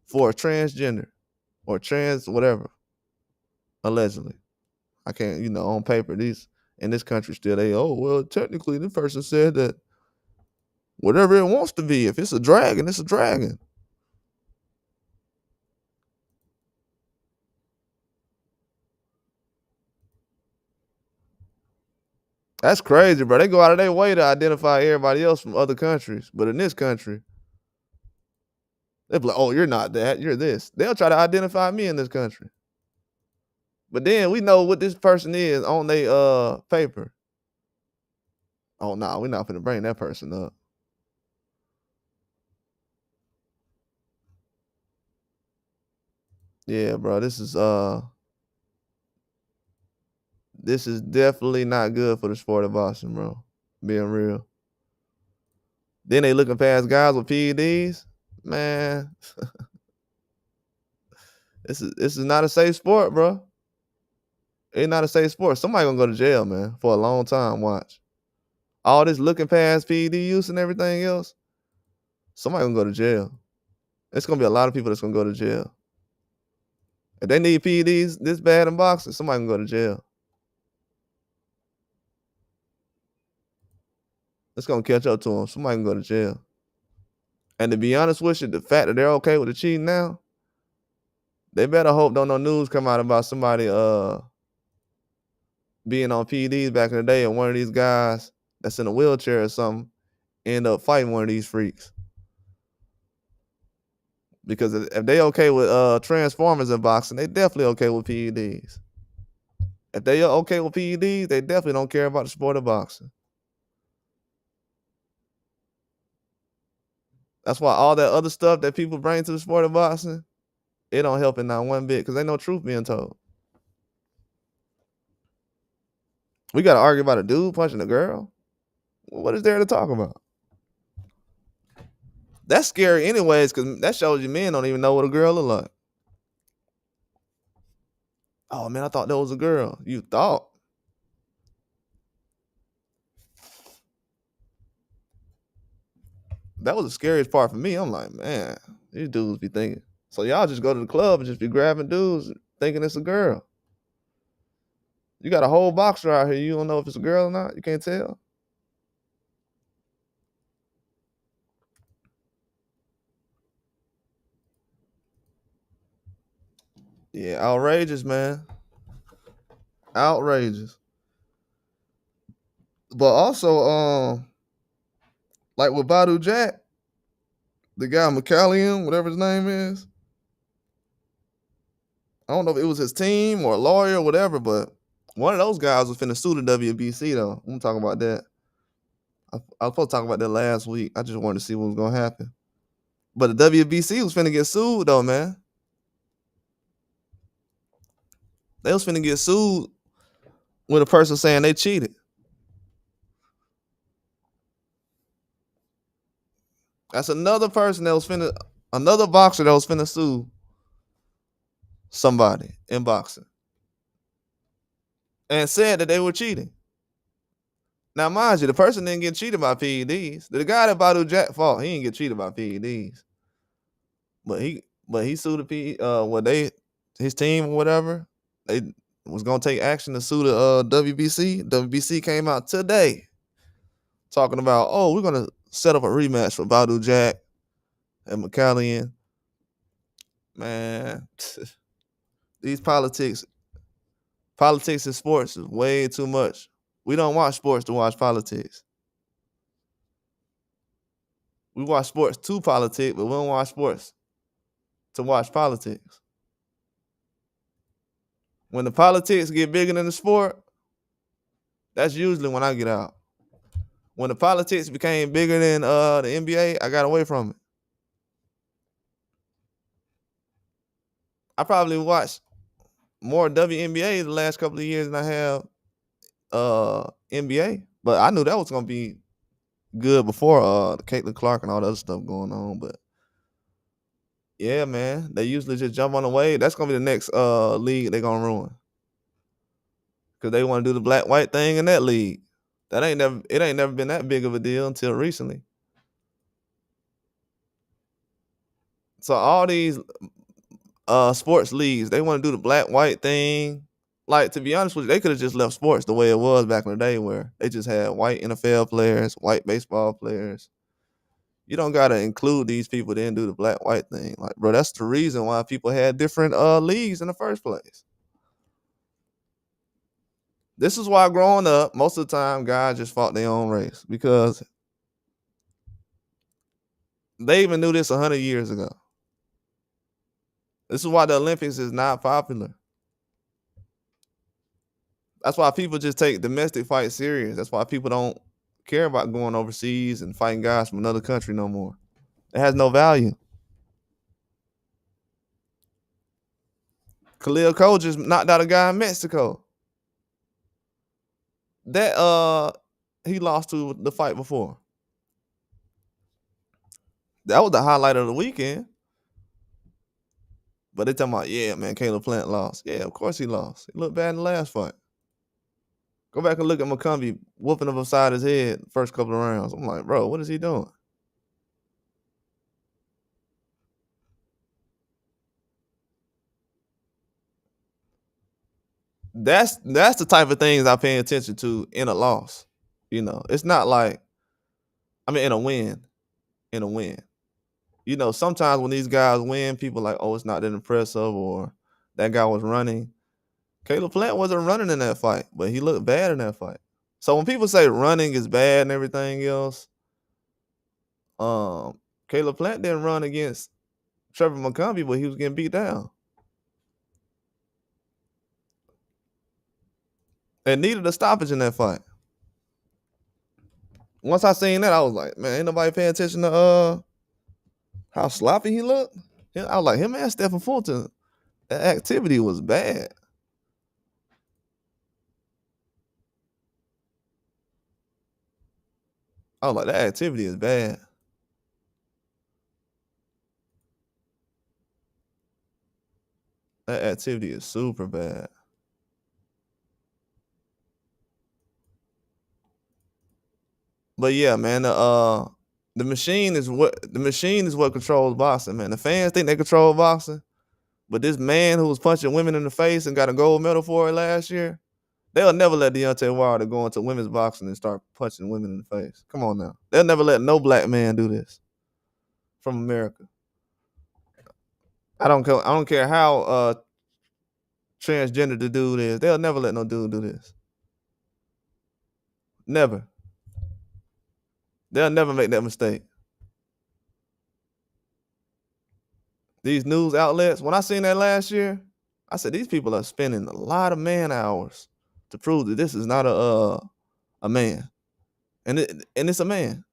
for a transgender or trans whatever, allegedly. I can't, on paper, these in this country still well, technically this person said that whatever it wants to be, if it's a dragon, it's a dragon. That's crazy, bro. They go out of their way to identify everybody else from other countries. But in this country, they'll be like, oh, you're not that, you're this. They'll try to identify me in this country. But then we know what this person is on their paper. Oh no, we're not gonna bring that person up. Yeah, bro. This is definitely not good for the sport of boxing, bro. Being real. Then they looking past guys with PEDs. Man, this is not a safe sport, bro. It's not a safe sport. Somebody gonna go to jail, man, for a long time. Watch. All this looking past PED use and everything else. Somebody gonna go to jail. It's gonna be a lot of people that's gonna go to jail. If they need PEDs this bad in boxing, somebody can go to jail. It's gonna catch up to them. Somebody can go to jail. And to be honest with you, the fact that they're okay with the cheating now, they better hope don't no news come out about somebody being on PEDs back in the day and one of these guys that's in a wheelchair or something end up fighting one of these freaks. Because if they okay with transformers in boxing, they definitely okay with PEDs. If they are okay with PEDs, they definitely don't care about the sport of boxing. That's why all that other stuff that people bring to the sport of boxing, it don't help it not one bit because ain't no truth being told. We got to argue about a dude punching a girl. What is there to talk about? That's scary anyways because that shows you men don't even know what a girl look like. Oh man, I thought that was a girl. You thought? That was the scariest part for me. I'm like, man, these dudes be thinking. So y'all just go to the club and just be grabbing dudes thinking it's a girl. You got a whole boxer out here. You don't know if it's a girl or not. You can't tell. Yeah, outrageous, man. Outrageous. But also, like with Badu Jack, the guy McCallion, whatever his name is. I don't know if it was his team or a lawyer or whatever, but one of those guys was finna sue the WBC though. I'm gonna talk about that. I was supposed to talk about that last week. I just wanted to see what was gonna happen. But the WBC was finna get sued though, man. They was finna get sued with a person saying they cheated. That's another person that was finna, another boxer that was finna sue somebody in boxing and said that they were cheating. Now, mind you, the person didn't get cheated by PEDs. The guy that Badu Jack fought, he didn't get cheated by PEDs. But he sued the his team or whatever. They was gonna take action to sue the WBC. WBC came out today talking about, oh, we're gonna set up a rematch for Badu Jack and McCallion. Man, these politics in sports is way too much. We don't watch sports to watch politics. We watch sports to politic, but we don't watch sports to watch politics. When the politics get bigger than the sport, that's usually when I get out. When the politics became bigger than the NBA, I got away from it. I probably watched more WNBA the last couple of years than I have NBA. But I knew that was gonna be good before Caitlin Clark and all the other stuff going on. But yeah, man, they usually just jump on the wave. That's gonna be the next league they're gonna ruin because they want to do the black white thing in that league. It ain't never been that big of a deal until recently. So all these sports leagues, they want to do the black white thing. Like, to be honest with you, they could have just left sports the way it was back in the day, where they just had white NFL players, white baseball players. You don't gotta include these people then do the black white thing. Like, bro, that's the reason why people had different leagues in the first place. This is why growing up, most of the time guys just fought their own race because they even knew this 100 years ago. This is why the Olympics is not popular. That's why people just take domestic fights serious. That's why people don't care about going overseas and fighting guys from another country no more. It has no value. Khalil Cole just knocked out a guy in Mexico. That he lost to the fight before. That was the highlight of the weekend. But they talking about, yeah, man, Caleb Plant lost. Yeah, of course he lost. He looked bad in the last fight. Go back and look at McCombie whooping him upside his head the first couple of rounds. I'm like, bro, what is he doing? That's the type of things I pay attention to in a loss. You know, it's not like, I mean, in a win. In a win. You know, sometimes when these guys win, people are like, oh, it's not that impressive, or that guy was running. Caleb Plant wasn't running in that fight, but he looked bad in that fight. So when people say running is bad and everything else, Caleb Plant didn't run against Trevor McCombie, but he was getting beat down. And needed a stoppage in that fight. Once I seen that, I was like, man, ain't nobody paying attention to how sloppy he looked. I was like, him and Stephen Fulton, that activity was bad. I was like, that activity is bad. That activity is super bad. But yeah, man, the machine is what controls boxing, man. The fans think they control boxing, but this man who was punching women in the face and got a gold medal for it last year, they'll never let Deontay Wilder go into women's boxing and start punching women in the face. Come on now. They'll never let no black man do this from America. I don't care how transgender the dude is. They'll never let no dude do this. Never. They'll never make that mistake. These news outlets, when I seen that last year, I said these people are spending a lot of man hours to prove that this is not a man. And it's a man.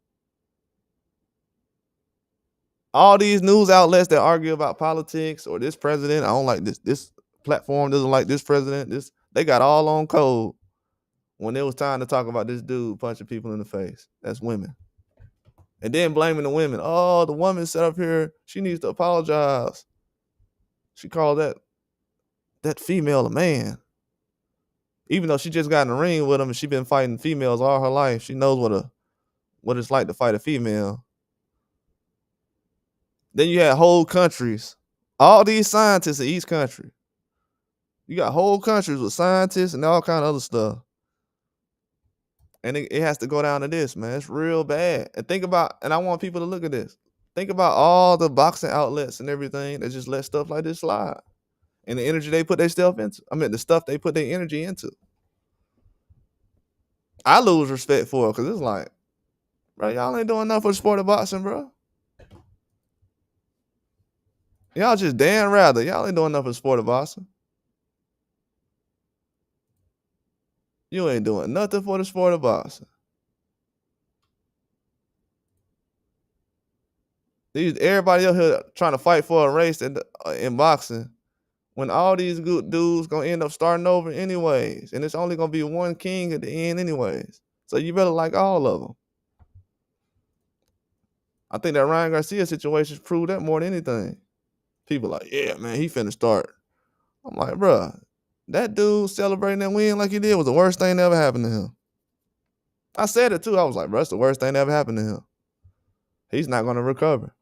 All these news outlets that argue about politics or this president, I don't like this platform doesn't like this president, they got all on code when it was time to talk about this dude punching people in the face. That's women. And then blaming the women. Oh, the woman sat up here, she needs to apologize. She called that female a man. Even though she just got in the ring with him and she been fighting females all her life, she knows what it's like to fight a female. Then you had whole countries, all these scientists in each country. You got whole countries with scientists and all kind of other stuff. And it has to go down to this, man. It's real bad. And I want people to look at this. Think about all the boxing outlets and everything that just let stuff like this slide. And the energy they put their stuff into. I mean, the stuff they put their energy into. I lose respect for it because it's like, bro, y'all ain't doing enough for the sport of boxing, bro. Y'all just damn rather. Y'all ain't doing enough for the sport of boxing. You ain't doing nothing for the sport of boxing. Everybody else here trying to fight for a race in boxing when all these good dudes gonna end up starting over anyways, and it's only gonna be one king at the end anyways. So you better like all of them. I think that Ryan Garcia situation proved that more than anything. People like, yeah, man, he finna start. I'm like, bruh, that dude celebrating that win like he did was the worst thing that ever happened to him. I said it too. I was like, bro, it's the worst thing that ever happened to him. He's not gonna recover.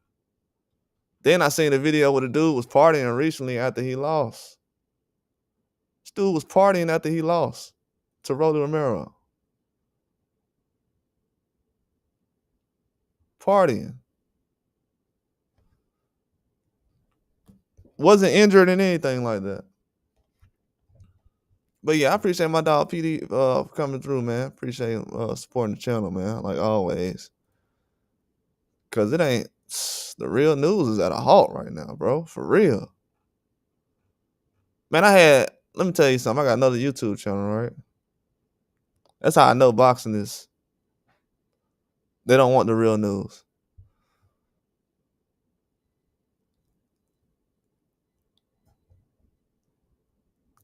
Then I seen a video where the dude was partying recently after he lost. This dude was partying after he lost to Rolly Romero. Partying. Wasn't injured in anything like that. But yeah, I appreciate my dog PD coming through, man. Appreciate him supporting the channel, man, like always. Cause it ain't the real news is at a halt right now, bro. For real. Man, let me tell you something. I got another YouTube channel, right? That's how I know boxing is. They don't want the real news.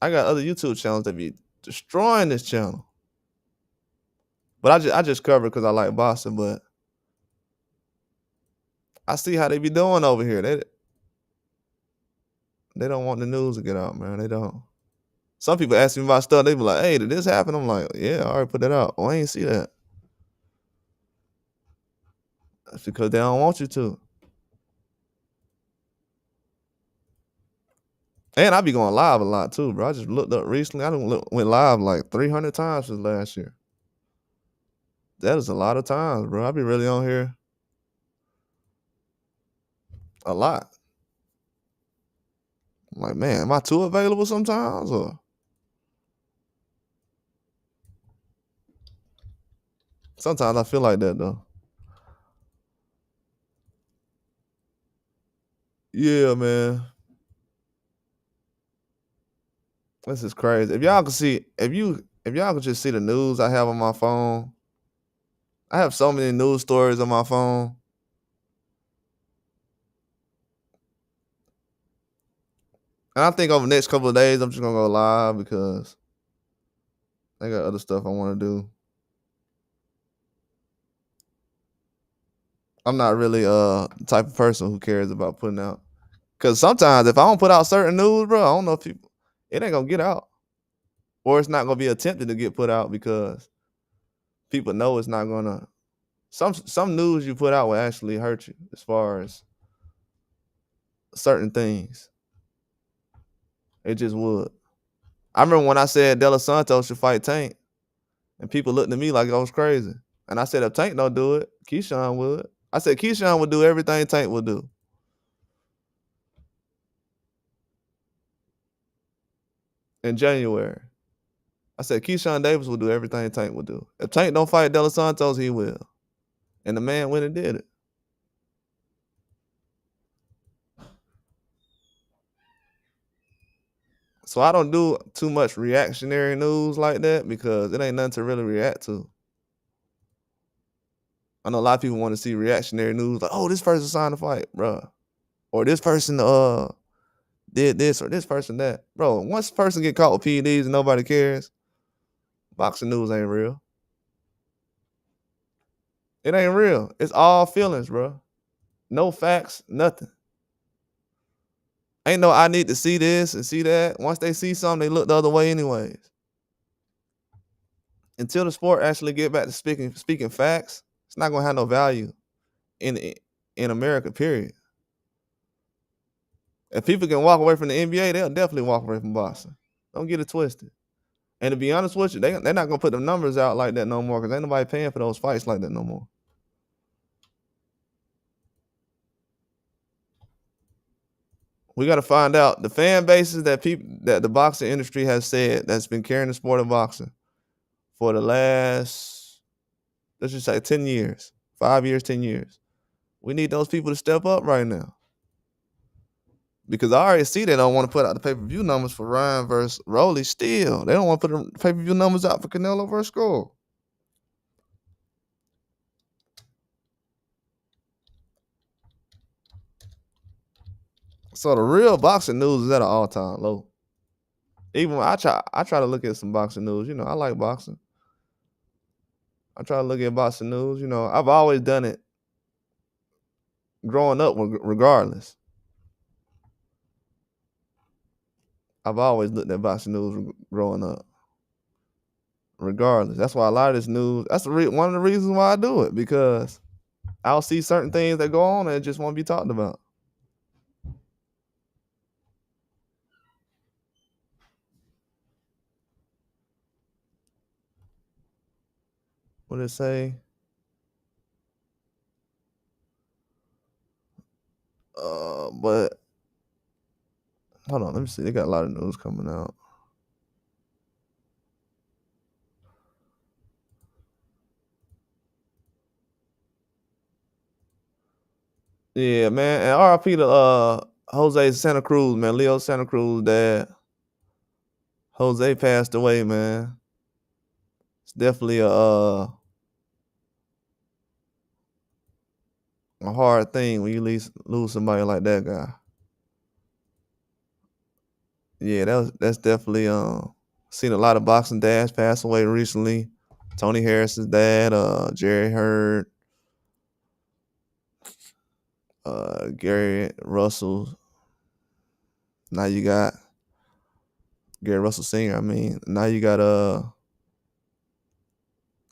I got other YouTube channels that be destroying this channel. But I just cover it because I like boxing, but I see how they be doing over here. They don't want the news to get out, man. They don't. Some people ask me about stuff, they be like, hey, did this happen? I'm like, yeah, I already put that out. Oh, I ain't see that. That's because they don't want you to. And I be going live a lot too, bro. I just looked up recently. Went live like 300 times since last year. That is a lot of times, bro. I be really on here a lot. I'm like, man, am I too available sometimes? Or sometimes I feel like that though. Yeah, man. This is crazy. If y'all could just see the news I have on my phone. I have so many news stories on my phone. And I think over the next couple of days, I'm just gonna go live because I got other stuff I want to do. I'm not really the type of person who cares about putting out. Cause sometimes if I don't put out certain news, bro, I don't know if it ain't gonna get out. Or it's not gonna be attempted to get put out because people know it's not gonna some news you put out will actually hurt you as far as certain things. It just would. I remember when I said De Los Santos should fight Tank, and people looked at me like I was crazy. And I said if Tank don't do it, Keyshawn would. I said Keyshawn would do everything Tank would do. In January. I said Keyshawn Davis will do everything Tank would do. If Tank don't fight De Los Santos, he will. And the man went and did it. So I don't do too much reactionary news like that because it ain't nothing to really react to. I know a lot of people want to see reactionary news like, oh, this person signed a fight, bro. Or this person did this or this person that. Bro, once a person get caught with PEDs and nobody cares, boxing news ain't real. It ain't real. It's all feelings, bro. No facts, nothing. Ain't no I need to see this and see that. Once they see something, they look the other way anyways. Until the sport actually get back to speaking facts, it's not gonna have no value in America, period. If people can walk away from the NBA, they'll definitely walk away from boxing. Don't get it twisted. And to be honest with you, they're not gonna put the numbers out like that no more because ain't nobody paying for those fights like that no more. We got to find out the fan bases that the boxing industry has said that's been carrying the sport of boxing for the last, let's just say 10 years, 5 years, 10 years. We need those people to step up right now. Because I already see they don't want to put out the pay-per-view numbers for Ryan versus Rolly still. They don't want to put the pay-per-view numbers out for Canelo versus Skull. So the real boxing news is at an all-time low. Even when I try to look at some boxing news. You know, I like boxing. I try to look at boxing news. You know, I've always done it growing up, regardless. I've always looked at boxing news growing up, regardless. That's why a lot of this news. That's one of the reasons why I do it, because I'll see certain things that go on and just won't be talked about. What did it say? But hold on, let me see. They got a lot of news coming out. Yeah, man. And RIP to Jose Santa Cruz, man. Leo Santa Cruz dad. Jose passed away, man. It's definitely a hard thing when you lose somebody like that guy. Yeah, that's definitely seen a lot of boxing dads pass away recently. Tony Harris's dad, Jerry Hurd, Gary Russell. Now you got Gary Russell Sr. I mean, now you got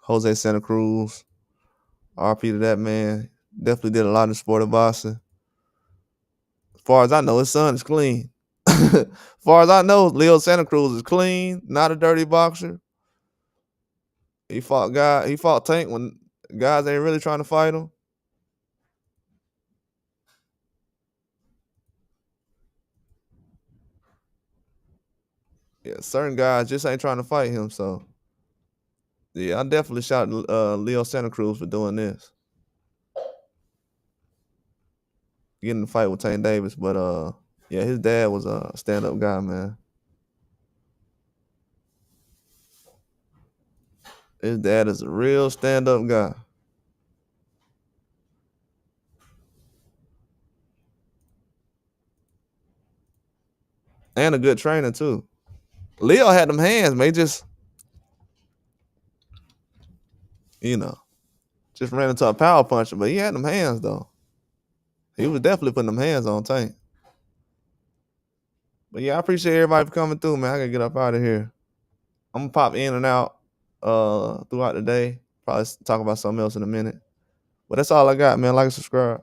Jose Santa Cruz. RP to that man. Definitely did a lot in the sport of boxing. As far as I know, his son is clean. As far as I know, Leo Santa Cruz is clean, not a dirty boxer. He fought Tank when guys ain't really trying to fight him. Yeah, certain guys just ain't trying to fight him. So yeah, I definitely shout Leo Santa Cruz for doing this. Getting in the fight with Tank Davis. But yeah, his dad was a stand-up guy, man. His dad is a real stand-up guy. And a good trainer too. Leo had them hands, man. He just, you know, just ran into a power puncher, but he had them hands though. He was definitely putting them hands on Tank. But yeah, I appreciate everybody for coming through, man. I gotta get up out of here. I'm gonna pop in and out throughout the day. Probably talk about something else in a minute. But that's all I got, man. Like and subscribe.